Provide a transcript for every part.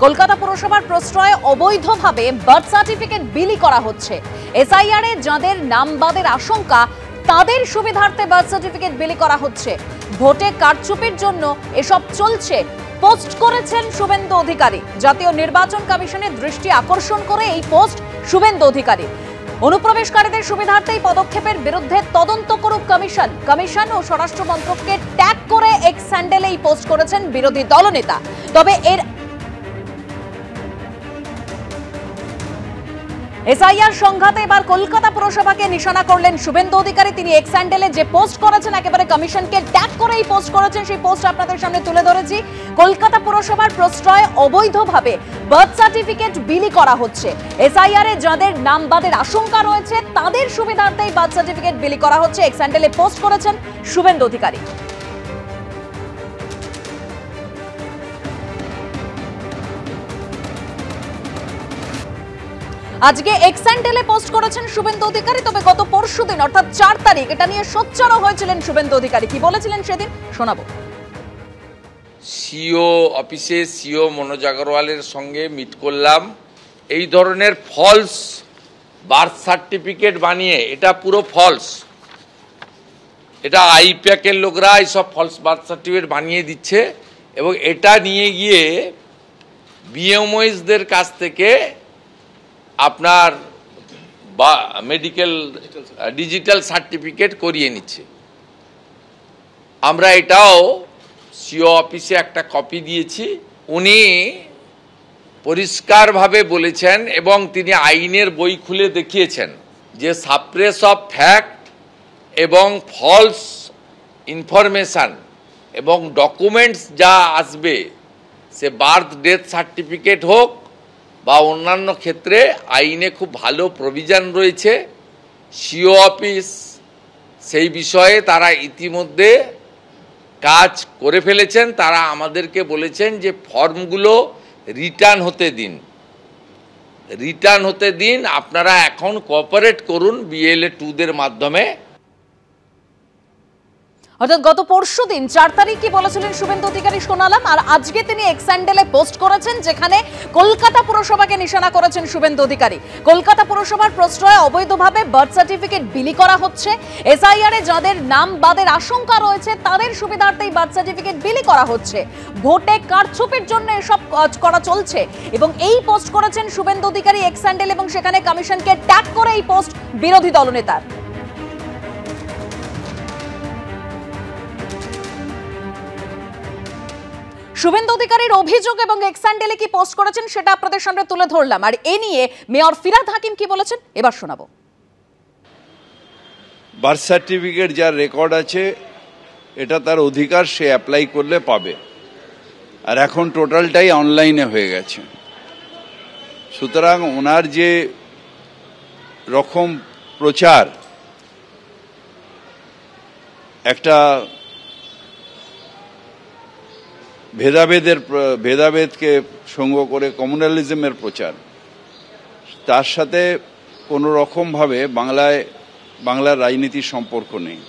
কলকাতা পুরসভার প্রশ্রয়ে অবৈধভাবে birth certificate বিলি করা হচ্ছে। এসআইআর এ যাদের নাম বাদের আশঙ্কা তাদের সুবিধার্থে বার্থ সার্টিফিকেট বিলি করা হচ্ছে। ভোটে কারচুপির জন্য এসব চলছে পোস্ট করেছেন শুভেন্দু অধিকারী। জাতীয় নির্বাচন কমিশনের দৃষ্টি আকর্ষণ করে এই পোস্ট শুভেন্দু অধিকারী। অনুপ্রবেশকারীদের সুবিধার্থে এই পদক্ষেপের বিরুদ্ধে তদন্ত করুক কমিশন। কমিশন ও স্বরাষ্ট্র মন্ত্রককে ট্যাগ করে এক্স হ্যান্ডেলে এই পোস্ট করেছেন বিরোধী দলনেতা। তবে এর এসআইআর সংঘাতে এবার কলকাতা পুরসভাকে নিশানা করলেন শুভেন্দু অধিকারী। তিনি এক্স হ্যান্ডেলে যে পোস্ট করেছেন, একেবারে কমিশনকে ট্যাগ করে এই পোস্ট করেছেন, সেই পোস্ট আপনাদের সামনে তুলে ধরেছি। কলকাতা পুরসভার প্রশ্রয়ে অবৈধভাবে বার্থ সার্টিফিকেট বিলি করা হচ্ছে। এসআইআর এ যাদের নাম বাদের আশঙ্কা রয়েছে তাদের সুবিধার্থে এই বার্থ সার্টিফিকেট বিলি করা হচ্ছে। এক্স হ্যান্ডেলে পোস্ট করেছেন শুভেন্দু অধিকারী। আজকে এক্স হ্যান্ডেলে পোস্ট করেছেন শুভেন্দু অধিকারী। তবে গত পরশুদিন অর্থাৎ 4 তারিখ এটা নিয়ে সোচ্চারও হয়েছিলেন শুভেন্দু অধিকারী। কি বলেছিলেন সেদিন শোনাবো। সিও অফিসে সিও মনোজ আগরওয়ালের সঙ্গে মিট করলাম। এই ধরনের ফলস বার্থ সার্টিফিকেট বানিয়ে, এটা পুরো ফলস, এটা আইপ্যাকের লোকরা এইসব ফলস বার্থ সার্টিফিকেট বানিয়ে দিচ্ছে এবং এটা নিয়ে গিয়ে বিএমওইসদের কাছ থেকে আপনার বা মেডিকেল ডিজিটাল সার্টিফিকেট করিয়ে নিচ্ছে। আমরা এটাও সিও অফিসে একটা কপি দিয়েছি। উনি পরিষ্কারভাবে বলেছেন এবং তিনি আইনের বই খুলে দেখিয়েছেন যে সাপ্রেস অফ ফ্যাক্ট এবং ফলস ইনফরমেশান এবং ডকুমেন্টস যা আসবে, সে বার্থ ডেথ সার্টিফিকেট হোক বা অন্যান্য ক্ষেত্রে আইনে খুব ভালো প্রভিশন রয়েছে। সিও অফিস সেই বিষয়ে তারা ইতিমধ্যে কাজ করে ফেলেছেন। তারা আমাদেরকে বলেছেন যে ফর্মগুলো রিটার্ন হতে দিন, আপনারা এখন কোঅপারেট করুন বিএলএ 2-দের মাধ্যমে। অর্থাৎ গত পরশুদিন 4 তারিখ কি বলেছিলেন শুভেন্দু অধিকারী শোনালাম, আর আজকে তিনি এক্স হ্যান্ডেলে পোস্ট করেছেন যেখানে কলকাতা পুরসভাকে নিশানা করেছেন শুভেন্দু অধিকারী। কলকাতা পুরসভার প্রশ্রয়ে অবৈধভাবে বার্থ সার্টিফিকেট বিলি করা হচ্ছে। এসআইআর এ যাদের নাম বাদের আশঙ্কা রয়েছে তাদের সুবিধার্থেই বার্থ সার্টিফিকেট বিলি করা হচ্ছে। ভোটে কারচুপির জন্য এসব করা চলছে এবং এই পোস্ট করেছেন শুভেন্দু অধিকারী এক্স হ্যান্ডেল এবং সেখানে কমিশনকে ট্যাগ করে এই পোস্ট বিরোধী দলনেতার। শুভেন্দু অধিকারীর অভিযোগ এবং এক্স হ্যান্ডেলে কি পোস্ট করেছেন সেটা আপনাদের সামনে তুলে ধরলাম। আর এ নিয়ে মেয়র ফিরহাদ হাকিম কি বলেছেন এবার শোনাবো। বার্থ সার্টিফিকেট যার রেকর্ড আছে এটা তার অধিকার, সে অ্যাপ্লাই করলে পাবে। আর এখন টোটালটাই অনলাইনে হয়ে গেছে। সুতরাং ওনার যে রকম প্রচার, একটা ভেদাভেদকে সঙ্গ করে কমিউনালিজমের প্রচার, তার সাথে কোনো রকমভাবে বাংলার রাজনীতির সম্পর্ক নেই।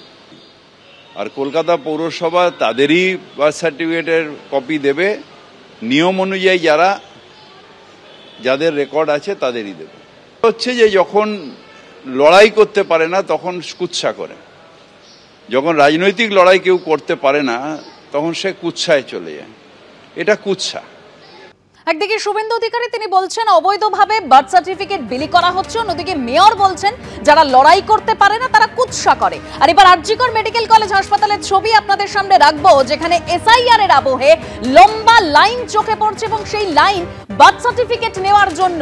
আর কলকাতা পৌরসভা তাদেরই বার্থ সার্টিফিকেটের কপি দেবে, নিয়ম অনুযায়ী যাদের রেকর্ড আছে তাদেরই দেবে। হচ্ছে যে যখন লড়াই করতে পারে না তখন কুৎসা করে, যখন রাজনৈতিক লড়াই কেউ করতে পারে না তখন সে কুৎসায় চলে যায়। এটা কুৎসা। একদিকে শুভেন্দু অধিকারী তিনি বলছেন অবৈধভাবে বার্থ সার্টিফিকেট বিলি করা হচ্ছে, অন্যদিকে মেয়র বলছেন যারা লড়াই করতে পারে না তারা কুৎসা করে। আর এবার আরজিকর মেডিকেল কলেজ হাসপাতালের ছবি আপনাদের সামনে রাখবো, যেখানে এসআইআর এর আবহে লম্বা লাইন চোখে পড়ছে এবং সেই লাইন বার্থ সার্টিফিকেট নেওয়ার জন্য।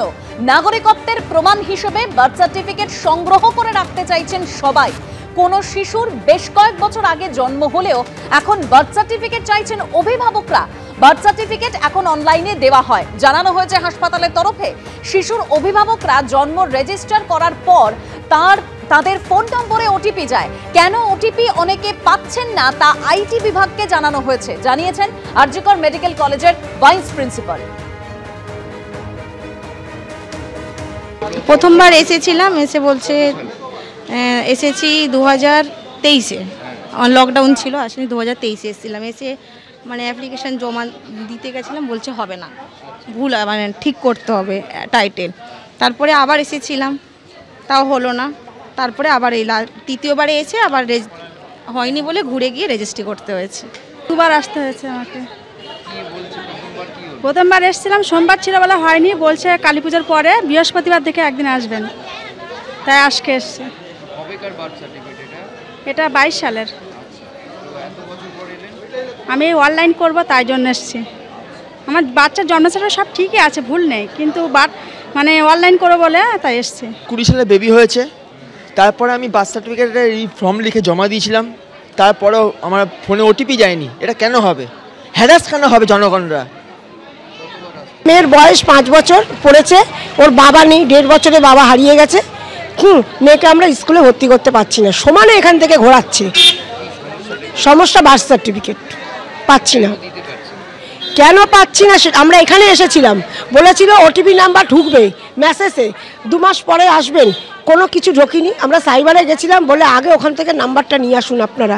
নাগরিকত্বের প্রমাণ হিসেবে বার্থ সার্টিফিকেট সংগ্রহ করে রাখতে চাইছেন সবাই। কোন শিশুর বেশ কয়েক বছর আগে জন্ম হলেও এখন বার্থ সার্টিফিকেট চাইছেন অভিভাবকরা। বার্থ সার্টিফিকেট এখন অনলাইনে দেওয়া হয়, জানানো হয়েছে হাসপাতালের তরফে। শিশুর অভিভাবকরা জন্ম রেজিস্টার করার পর তাদের ফোন নম্বরে ওটিপি যায়। কেন ওটিপি অনেকে পাচ্ছেন না তা আইটি বিভাগকে জানানো হয়েছে, জানিয়েছেন আরজিকর মেডিকেল কলেজের ভাইস প্রিন্সিপাল। প্রথমবার এসেছিলাম, এসে বলছে এসেছি 2023-এ, লকডাউন ছিল, আসলে 2023-এ এসেছিলাম। এসে মানে অ্যাপ্লিকেশন জমা দিতে গেছিলাম, বলছে হবে না। ভুল মানে ঠিক করতে হবে টাইটেল। তারপরে আবার এসেছিলাম, তাও হলো না। তারপরে আবার এই তৃতীয়বারে এসে আবার হয়নি বলে ঘুরে গিয়ে রেজিস্ট্রি করতে হয়েছে। দুবার আসতে হয়েছে আমাকে। প্রথমবার এসেছিলাম, সোমবার ছিল বলে হয়নি, বলছে কালী পুজোর পরে বৃহস্পতিবার থেকে একদিন আসবেন, তাই আজকে এসছে। এটা 22 সালের। আমি অনলাইন করব তাই জন্য এসেছি। আমার বাচ্চার জন্ম সার্টিফিকেট সব ঠিকই আছে, ভুল নেই, কিন্তু মানে অনলাইন করবো বলে তাই এসছে। 20 সালে বেবি হয়েছে, তারপরে আমি বার্থ সার্টিফিকেটের এই ফর্ম লিখে জমা দিয়েছিলাম, তারপরেও আমার ফোনে ওটিপি যায়নি। এটা কেন হবে? হ্যারাস কেন হবে জনগণরা? মেয়ের বয়স 5 বছর পড়েছে, ওর বাবা নেই, 1.5 বছরে বাবা হারিয়ে গেছে। মেয়েকে আমরা স্কুলে ভর্তি করতে পারছি না, সমানে এখান থেকে ঘোরাচ্ছে। সমস্যা বার্থ সার্টিফিকেট পাচ্ছি না। কেন পাচ্ছি না সেটা আমরা এখানে এসেছিলাম, বলেছিল ওটিপি নাম্বার ঢুকবে মেসেজে, 2 মাস পরে আসবেন, কোনো কিছু ঢোকেনি। আমরা সাইবারে গেছিলাম, বলে আগে ওখান থেকে নাম্বারটা নিয়ে আসুন আপনারা।